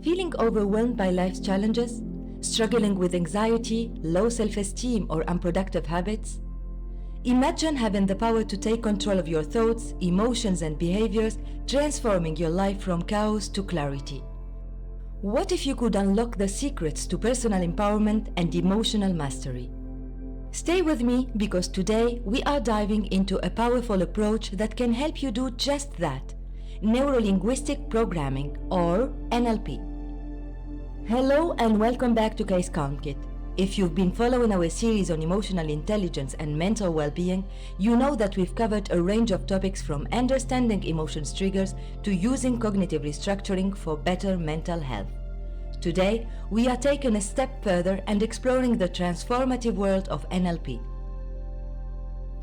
Feeling overwhelmed by life's challenges? Struggling with anxiety, low self-esteem, or unproductive habits? Imagine having the power to take control of your thoughts, emotions, and behaviors, transforming your life from chaos to clarity. What if you could unlock the secrets to personal empowerment and emotional mastery? Stay with me because today we are diving into a powerful approach that can help you do just that: Neuro-Linguistic Programming, or NLP. Hello and welcome back to Ka'sCalmKit. If you've been following our series on emotional intelligence and mental well-being, you know that we've covered a range of topics from understanding emotions triggers to using cognitive restructuring for better mental health. Today, we are taking a step further and exploring the transformative world of NLP.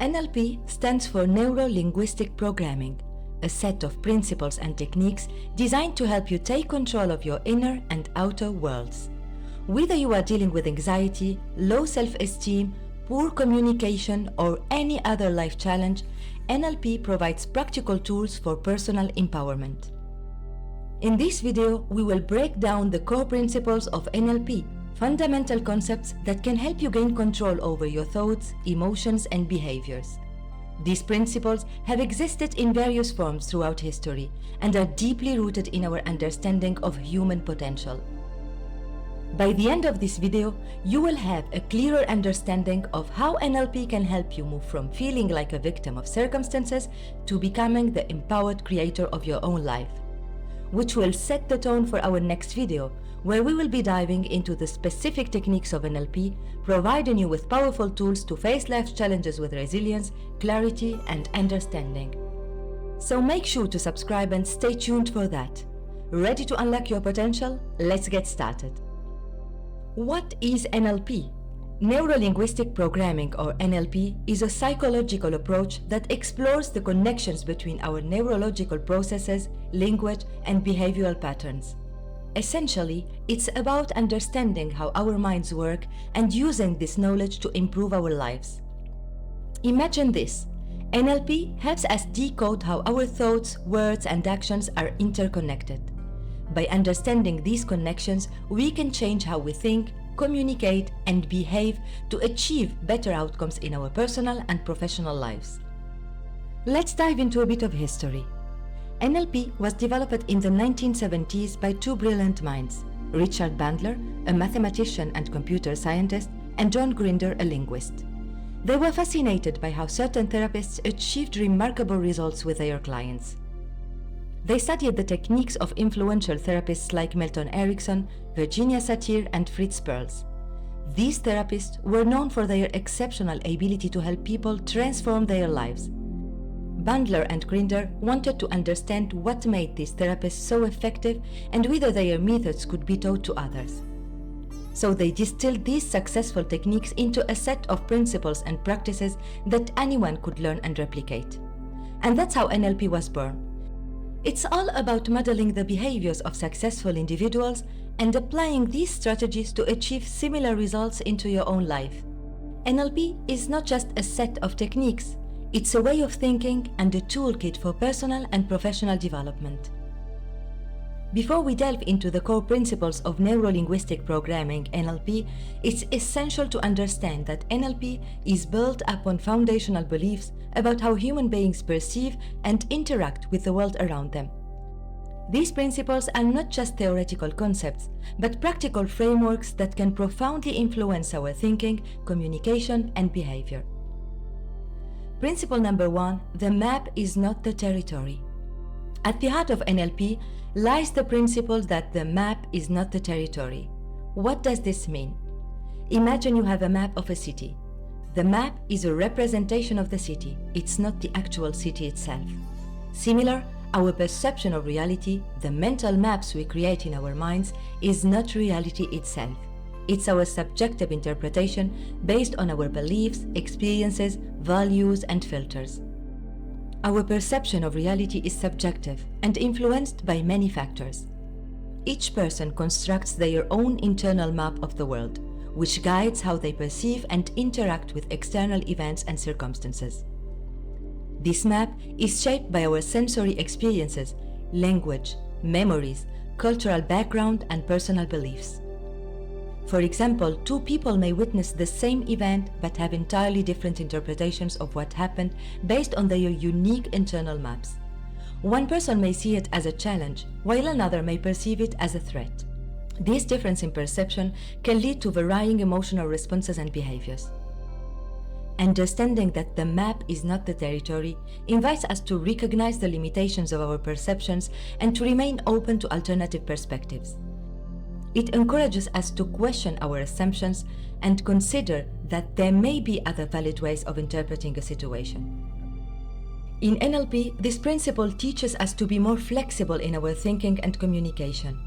NLP stands for Neuro-Linguistic Programming, a set of principles and techniques designed to help you take control of your inner and outer worlds. Whether you are dealing with anxiety, low self-esteem, poor communication, or any other life challenge, NLP provides practical tools for personal empowerment. In this video, we will break down the core principles of NLP, fundamental concepts that can help you gain control over your thoughts, emotions, and behaviors. These principles have existed in various forms throughout history and are deeply rooted in our understanding of human potential. By the end of this video, you will have a clearer understanding of how NLP can help you move from feeling like a victim of circumstances to becoming the empowered creator of your own life, which will set the tone for our next video, where we will be diving into the specific techniques of NLP, providing you with powerful tools to face life's challenges with resilience, clarity, and understanding. So make sure to subscribe and stay tuned for that. Ready to unlock your potential? Let's get started. What is NLP? Neuro-Linguistic Programming, or NLP, is a psychological approach that explores the connections between our neurological processes, language, and behavioral patterns. Essentially, it's about understanding how our minds work and using this knowledge to improve our lives. Imagine this: NLP helps us decode how our thoughts, words, and actions are interconnected. By understanding these connections, we can change how we think, communicate, and behave to achieve better outcomes in our personal and professional lives. Let's dive into a bit of history. NLP was developed in the 1970s by two brilliant minds: Richard Bandler, a mathematician and computer scientist, and John Grinder, a linguist. They were fascinated by how certain therapists achieved remarkable results with their clients. They studied the techniques of influential therapists like Milton Erickson, Virginia Satir, and Fritz Perls. These therapists were known for their exceptional ability to help people transform their lives. Bandler and Grinder wanted to understand what made these therapists so effective and whether their methods could be taught to others. So they distilled these successful techniques into a set of principles and practices that anyone could learn and replicate. And that's how NLP was born. It's all about modeling the behaviors of successful individuals and applying these strategies to achieve similar results into your own life. NLP is not just a set of techniques, it's a way of thinking and a toolkit for personal and professional development. Before we delve into the core principles of Neuro-Linguistic Programming, NLP, it's essential to understand that NLP is built upon foundational beliefs about how human beings perceive and interact with the world around them. These principles are not just theoretical concepts, but practical frameworks that can profoundly influence our thinking, communication, and behavior. Principle number 1: the map is not the territory. At the heart of NLP lies the principle that the map is not the territory. What does this mean? Imagine you have a map of a city. The map is a representation of the city. It's not the actual city itself. Similar, our perception of reality, the mental maps we create in our minds, is not reality itself. It's our subjective interpretation based on our beliefs, experiences, values, and filters. Our perception of reality is subjective and influenced by many factors. Each person constructs their own internal map of the world, which guides how they perceive and interact with external events and circumstances. This map is shaped by our sensory experiences, language, memories, cultural background, and personal beliefs. For example, two people may witness the same event but have entirely different interpretations of what happened based on their unique internal maps. One person may see it as a challenge, while another may perceive it as a threat. This difference in perception can lead to varying emotional responses and behaviors. Understanding that the map is not the territory invites us to recognize the limitations of our perceptions and to remain open to alternative perspectives. It encourages us to question our assumptions and consider that there may be other valid ways of interpreting a situation. In NLP, this principle teaches us to be more flexible in our thinking and communication.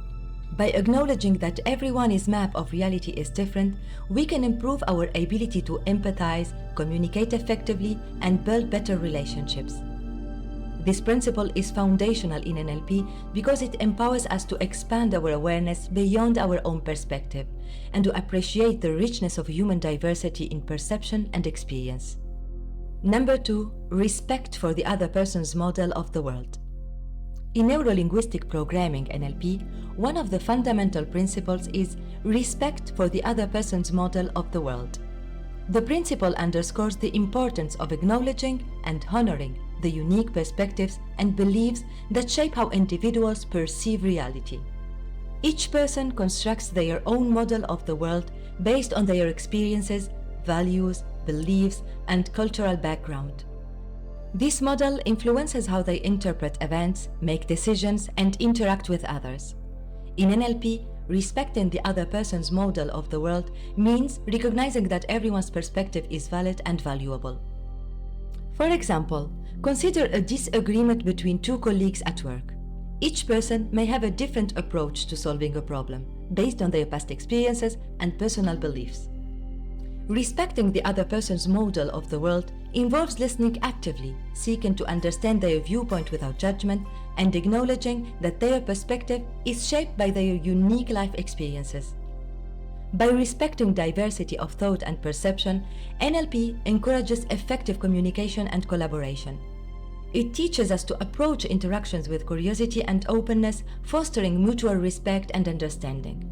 By acknowledging that everyone's map of reality is different, we can improve our ability to empathize, communicate effectively, and build better relationships. This principle is foundational in NLP because it empowers us to expand our awareness beyond our own perspective and to appreciate the richness of human diversity in perception and experience. Number 2, respect for the other person's model of the world. In Neuro-Linguistic Programming (NLP), one of the fundamental principles is respect for the other person's model of the world. The principle underscores the importance of acknowledging and honoring the unique perspectives and beliefs that shape how individuals perceive reality. Each person constructs their own model of the world based on their experiences, values, beliefs, and cultural background. This model influences how they interpret events, make decisions, and interact with others. In NLP, respecting the other person's model of the world means recognizing that everyone's perspective is valid and valuable. For example, consider a disagreement between two colleagues at work. Each person may have a different approach to solving a problem based on their past experiences and personal beliefs. Respecting the other person's model of the world involves listening actively, seeking to understand their viewpoint without judgment, and acknowledging that their perspective is shaped by their unique life experiences. By respecting diversity of thought and perception, NLP encourages effective communication and collaboration. It teaches us to approach interactions with curiosity and openness, fostering mutual respect and understanding.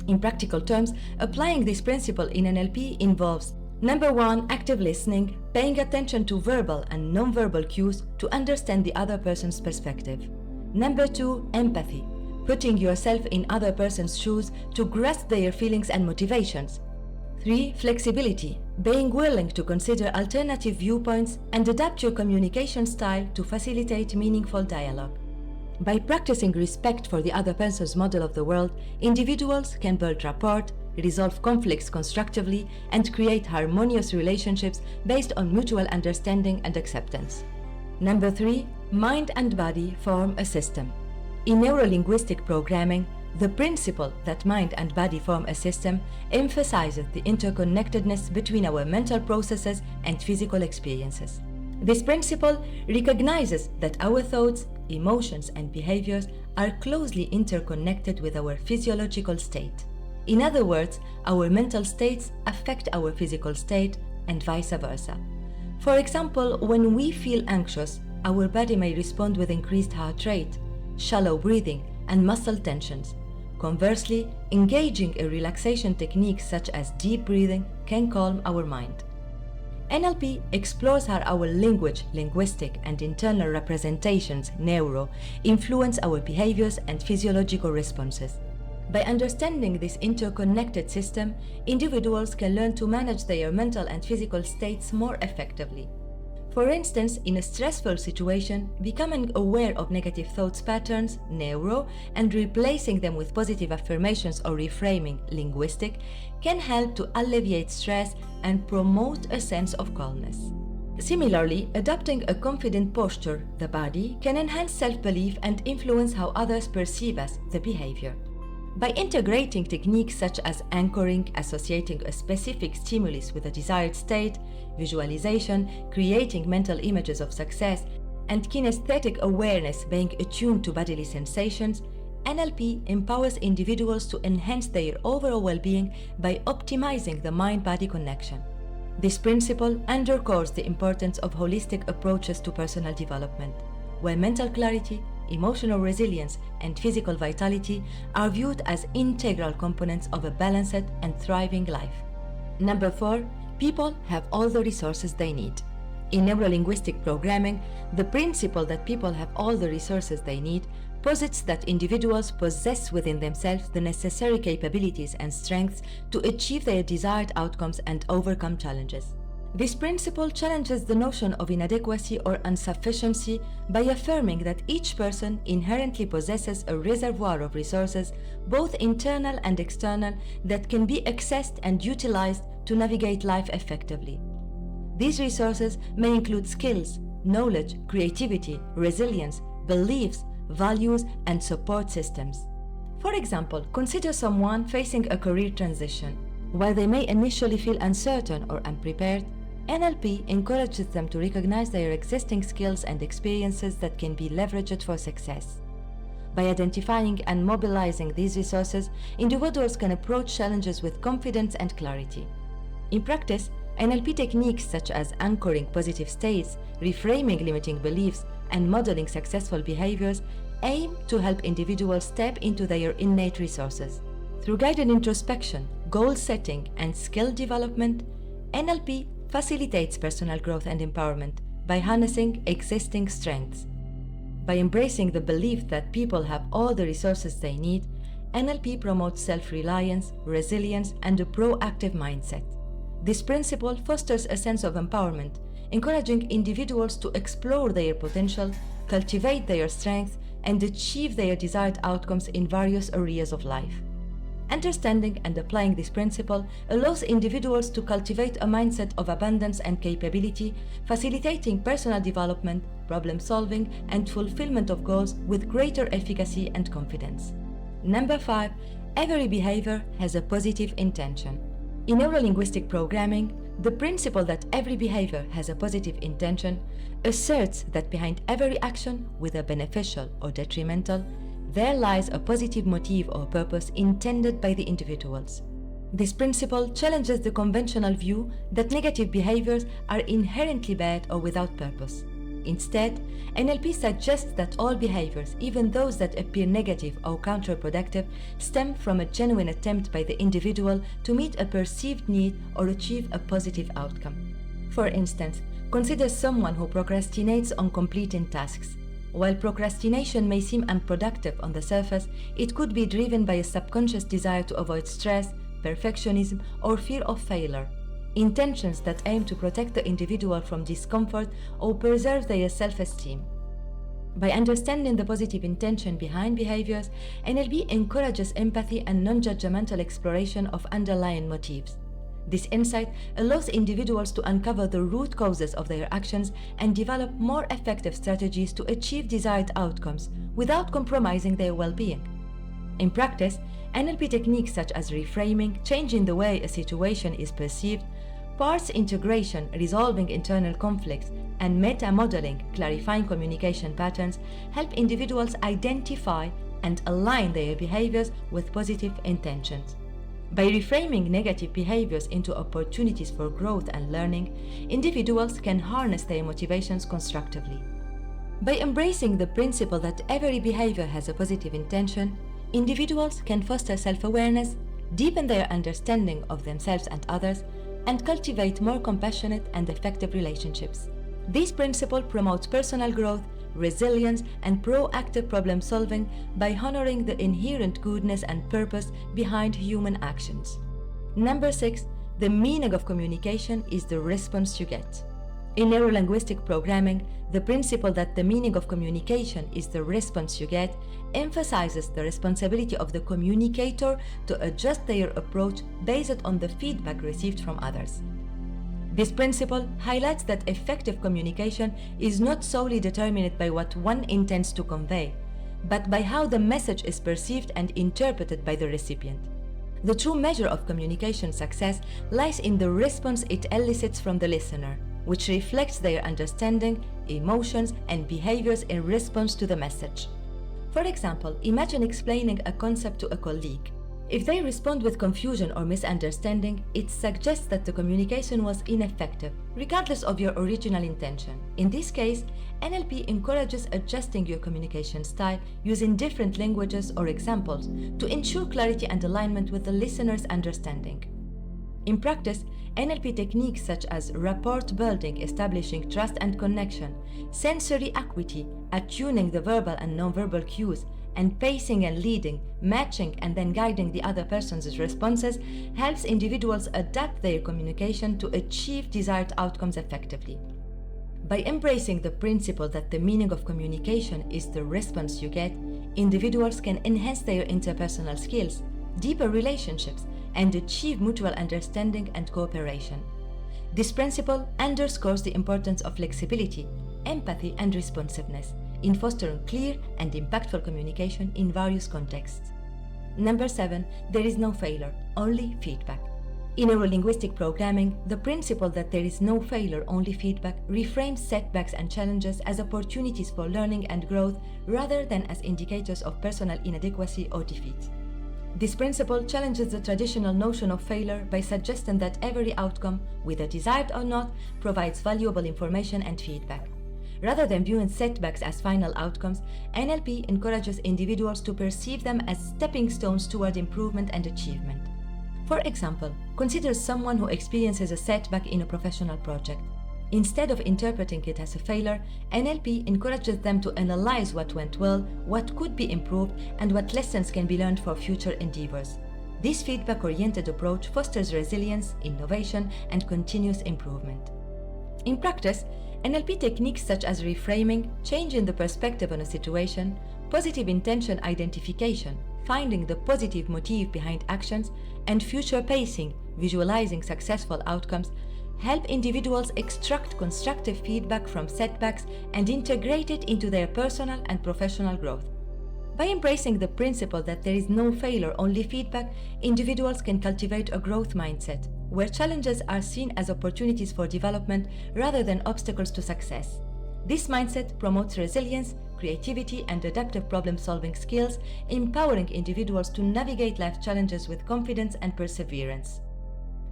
In practical terms, applying this principle in NLP involves: number 1, active listening, paying attention to verbal and non-verbal cues to understand the other person's perspective. Number 2, empathy, putting yourself in other person's shoes to grasp their feelings and motivations. 3, flexibility, being willing to consider alternative viewpoints and adapt your communication style to facilitate meaningful dialogue. By practicing respect for the other person's model of the world, individuals can build rapport, resolve conflicts constructively, and create harmonious relationships based on mutual understanding and acceptance. Number 3, mind and body form a system. In Neuro-Linguistic Programming, the principle that mind and body form a system emphasizes the interconnectedness between our mental processes and physical experiences. This principle recognizes that our thoughts, emotions, and behaviors are closely interconnected with our physiological state. In other words, our mental states affect our physical state and vice versa. For example, when we feel anxious, our body may respond with increased heart rate, shallow breathing, and muscle tensions. Conversely, engaging in relaxation techniques such as deep breathing can calm our mind. NLP explores how our language, linguistic, and internal representations, neuro, influence our behaviors and physiological responses. By understanding this interconnected system, individuals can learn to manage their mental and physical states more effectively. For instance, in a stressful situation, becoming aware of negative thoughts patterns, neuro, and replacing them with positive affirmations or reframing, linguistic, can help to alleviate stress and promote a sense of calmness. Similarly, adopting a confident posture, the body, can enhance self-belief and influence how others perceive us, the behavior. By integrating techniques such as anchoring, associating a specific stimulus with a desired state, visualization, creating mental images of success, and kinesthetic awareness, being attuned to bodily sensations, NLP empowers individuals to enhance their overall well-being by optimizing the mind-body connection. This principle underscores the importance of holistic approaches to personal development, where mental clarity, emotional resilience, and physical vitality are viewed as integral components of a balanced and thriving life. Number 4, people have all the resources they need. In neuro-linguistic programming, the principle that people have all the resources they need posits that individuals possess within themselves the necessary capabilities and strengths to achieve their desired outcomes and overcome challenges. This principle challenges the notion of inadequacy or insufficiency by affirming that each person inherently possesses a reservoir of resources, both internal and external, that can be accessed and utilized to navigate life effectively. These resources may include skills, knowledge, creativity, resilience, beliefs, values, and support systems. For example, consider someone facing a career transition. While they may initially feel uncertain or unprepared, NLP encourages them to recognize their existing skills and experiences that can be leveraged for success. By identifying and mobilizing these resources, individuals can approach challenges with confidence and clarity. In practice, NLP techniques such as anchoring positive states, reframing limiting beliefs, and modeling successful behaviors aim to help individuals tap into their innate resources. Through guided introspection, goal setting, and skill development, NLP facilitates personal growth and empowerment by harnessing existing strengths. By embracing the belief that people have all the resources they need, NLP promotes self-reliance, resilience, and a proactive mindset. This principle fosters a sense of empowerment, encouraging individuals to explore their potential, cultivate their strengths, and achieve their desired outcomes in various areas of life. Understanding and applying this principle allows individuals to cultivate a mindset of abundance and capability, facilitating personal development, problem solving, and fulfillment of goals with greater efficacy and confidence. Number 5, every behavior has a positive intention. In neuro-linguistic programming, the principle that every behavior has a positive intention asserts that behind every action, whether beneficial or detrimental, there lies a positive motive or purpose intended by the individuals. This principle challenges the conventional view that negative behaviors are inherently bad or without purpose. Instead, NLP suggests that all behaviors, even those that appear negative or counterproductive, stem from a genuine attempt by the individual to meet a perceived need or achieve a positive outcome. For instance, consider someone who procrastinates on completing tasks. While procrastination may seem unproductive on the surface, it could be driven by a subconscious desire to avoid stress, perfectionism, or fear of failure. Intentions that aim to protect the individual from discomfort or preserve their self-esteem. By understanding the positive intention behind behaviors, NLP encourages empathy and non-judgmental exploration of underlying motives. This insight allows individuals to uncover the root causes of their actions and develop more effective strategies to achieve desired outcomes without compromising their well-being. In practice, NLP techniques such as reframing, changing the way a situation is perceived, parts integration, resolving internal conflicts, and meta-modeling, clarifying communication patterns, help individuals identify and align their behaviors with positive intentions. By reframing negative behaviors into opportunities for growth and learning, individuals can harness their motivations constructively. By embracing the principle that every behavior has a positive intention, individuals can foster self-awareness, deepen their understanding of themselves and others, and cultivate more compassionate and effective relationships. This principle promotes personal growth, resilience, and proactive problem solving by honoring the inherent goodness and purpose behind human actions. Number 6, the meaning of communication is the response you get. In neuro-linguistic programming, the principle that the meaning of communication is the response you get emphasizes the responsibility of the communicator to adjust their approach based on the feedback received from others. This principle highlights that effective communication is not solely determined by what one intends to convey, but by how the message is perceived and interpreted by the recipient. The true measure of communication success lies in the response it elicits from the listener, which reflects their understanding, emotions, and behaviors in response to the message. For example, imagine explaining a concept to a colleague. If they respond with confusion or misunderstanding, it suggests that the communication was ineffective, regardless of your original intention. In this case, NLP encourages adjusting your communication style using different languages or examples to ensure clarity and alignment with the listener's understanding. In practice, NLP techniques such as rapport building, establishing trust and connection, sensory acuity, attuning the verbal and nonverbal cues, and pacing and leading, matching and then guiding the other person's responses helps individuals adapt their communication to achieve desired outcomes effectively. By embracing the principle that the meaning of communication is the response you get, individuals can enhance their interpersonal skills, deeper relationships, and achieve mutual understanding and cooperation. This principle underscores the importance of flexibility, empathy, and responsiveness in fostering clear and impactful communication in various contexts. Number 7, there is no failure, only feedback. In Neuro-Linguistic Programming, the principle that there is no failure, only feedback reframes setbacks and challenges as opportunities for learning and growth rather than as indicators of personal inadequacy or defeat. This principle challenges the traditional notion of failure by suggesting that every outcome, whether desired or not, provides valuable information and feedback. Rather than viewing setbacks as final outcomes, NLP encourages individuals to perceive them as stepping stones toward improvement and achievement. For example, consider someone who experiences a setback in a professional project. Instead of interpreting it as a failure, NLP encourages them to analyze what went well, what could be improved, and what lessons can be learned for future endeavors. This feedback-oriented approach fosters resilience, innovation, and continuous improvement. In practice, NLP techniques such as reframing, changing the perspective on a situation, positive intention identification, finding the positive motive behind actions, and future pacing, visualizing successful outcomes, help individuals extract constructive feedback from setbacks and integrate it into their personal and professional growth. By embracing the principle that there is no failure, only feedback, individuals can cultivate a growth mindset, where challenges are seen as opportunities for development rather than obstacles to success. This mindset promotes resilience, creativity, and adaptive problem-solving skills, empowering individuals to navigate life challenges with confidence and perseverance.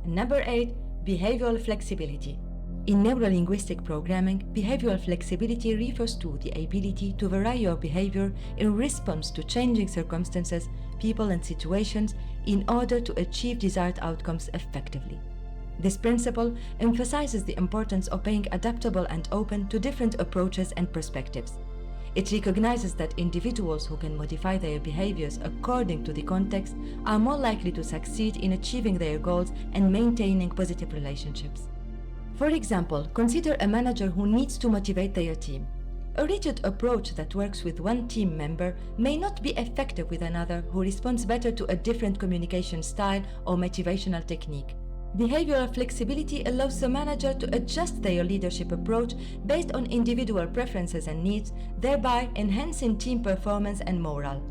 Number 8, behavioral flexibility. In Neuro-Linguistic Programming, behavioral flexibility refers to the ability to vary your behavior in response to changing circumstances, people, and situations in order to achieve desired outcomes effectively. This principle emphasizes the importance of being adaptable and open to different approaches and perspectives. It recognizes that individuals who can modify their behaviors according to the context are more likely to succeed in achieving their goals and maintaining positive relationships. For example, consider a manager who needs to motivate their team. A rigid approach that works with one team member may not be effective with another who responds better to a different communication style or motivational technique. Behavioral flexibility allows the manager to adjust their leadership approach based on individual preferences and needs, thereby enhancing team performance and morale.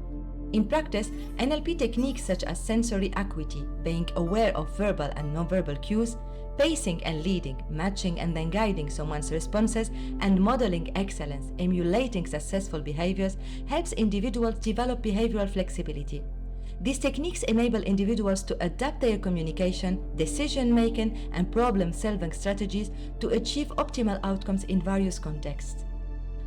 In practice, NLP techniques such as sensory acuity, being aware of verbal and nonverbal cues, pacing and leading, matching and then guiding someone's responses, and modeling excellence, emulating successful behaviors, helps individuals develop behavioral flexibility. These techniques enable individuals to adapt their communication, decision-making, and problem-solving strategies to achieve optimal outcomes in various contexts.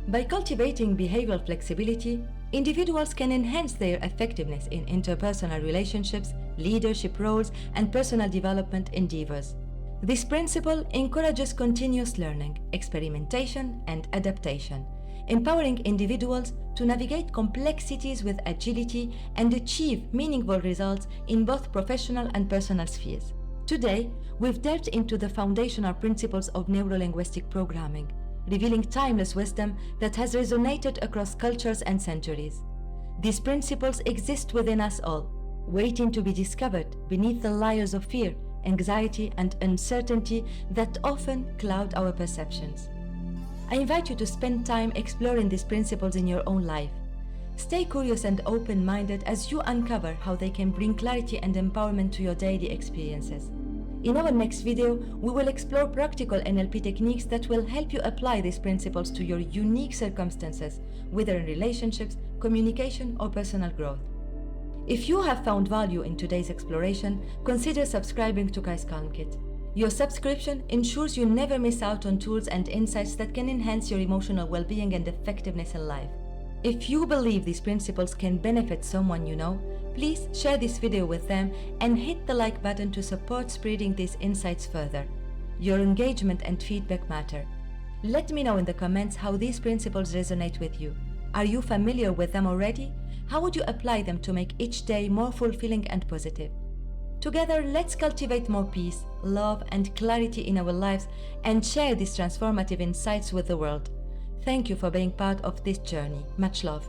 By cultivating behavioral flexibility, individuals can enhance their effectiveness in interpersonal relationships, leadership roles, and personal development endeavors. This principle encourages continuous learning, experimentation, and adaptation, empowering individuals to navigate complexities with agility and achieve meaningful results in both professional and personal spheres. Today, we've delved into the foundational principles of neuro-linguistic programming, revealing timeless wisdom that has resonated across cultures and centuries. These principles exist within us all, waiting to be discovered beneath the layers of fear, anxiety, and uncertainty that often cloud our perceptions. I invite you to spend time exploring these principles in your own life. Stay curious and open-minded as you uncover how they can bring clarity and empowerment to your daily experiences. In our next video, we will explore practical NLP techniques that will help you apply these principles to your unique circumstances, whether in relationships, communication, or personal growth. If you have found value in today's exploration, consider subscribing to Ka'sCalmKit. Your subscription ensures you never miss out on tools and insights that can enhance your emotional well-being and effectiveness in life. If you believe these principles can benefit someone you know, please share this video with them and hit the like button to support spreading these insights further. Your engagement and feedback matter. Let me know in the comments how these principles resonate with you. Are you familiar with them already? How would you apply them to make each day more fulfilling and positive? Together, let's cultivate more peace, love, and clarity in our lives and share these transformative insights with the world. Thank you for being part of this journey. Much love.